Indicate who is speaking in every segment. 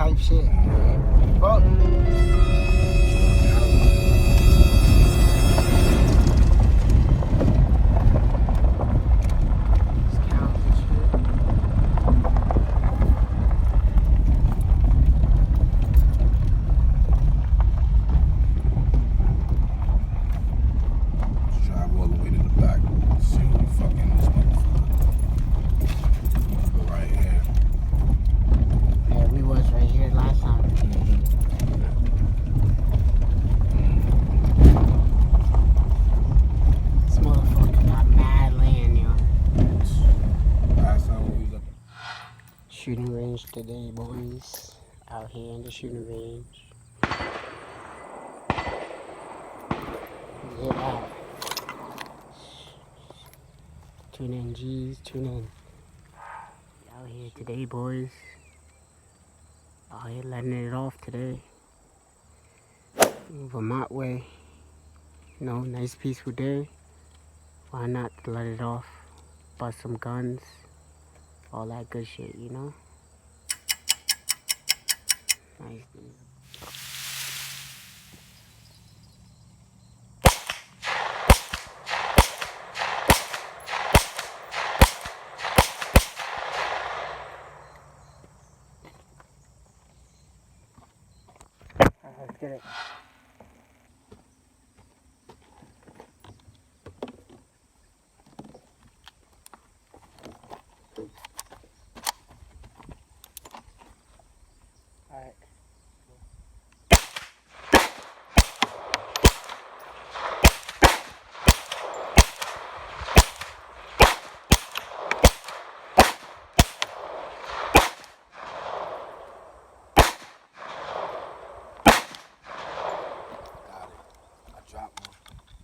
Speaker 1: type shit. Fuck. Shooting range today, boys. Out here in the shooting range. Get out. Tune in, G's. Tune in. Out here today, boys. Out here letting it off today. Vermont way. You know, nice peaceful day. Why not let it off? Bust some guns. All that good shit, you know? Nice, dude. Let's get it. Alright.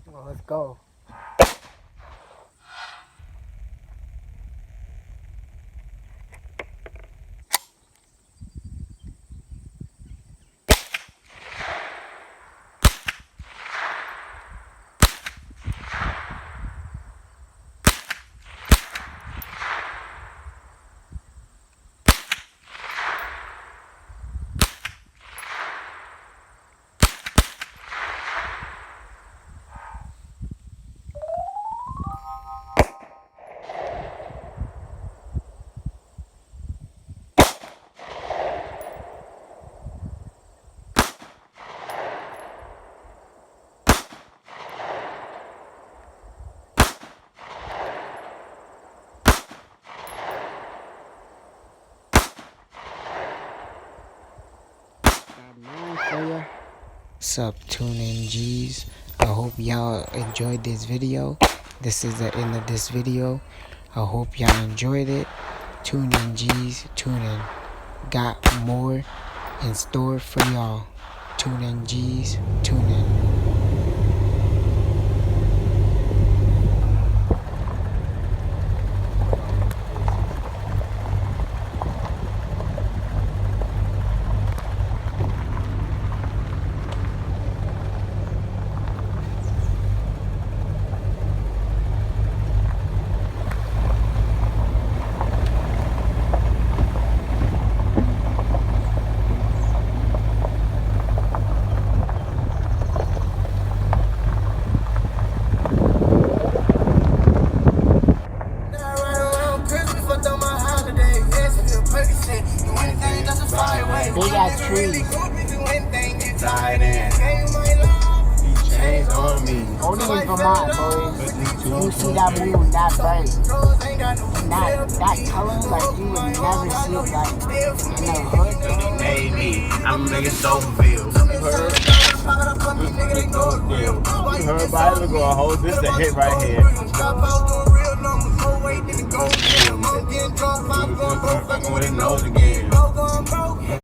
Speaker 1: Well, let's go. What's up, Tune In G's? I hope y'all enjoyed this video. This is the end of this video. I hope y'all enjoyed it. Tune In G's, tune in. Got more in store for y'all. Tune In G's, tune in. Big ass trees.
Speaker 2: Died in. He changed on me.
Speaker 1: Only in Vermont, boys. You see that moon, that bright. That color, like you would never see it like in the hood.
Speaker 2: Made me. I'm making Doverville. You heard about it ago. I hold this a hit right here. With his nose again.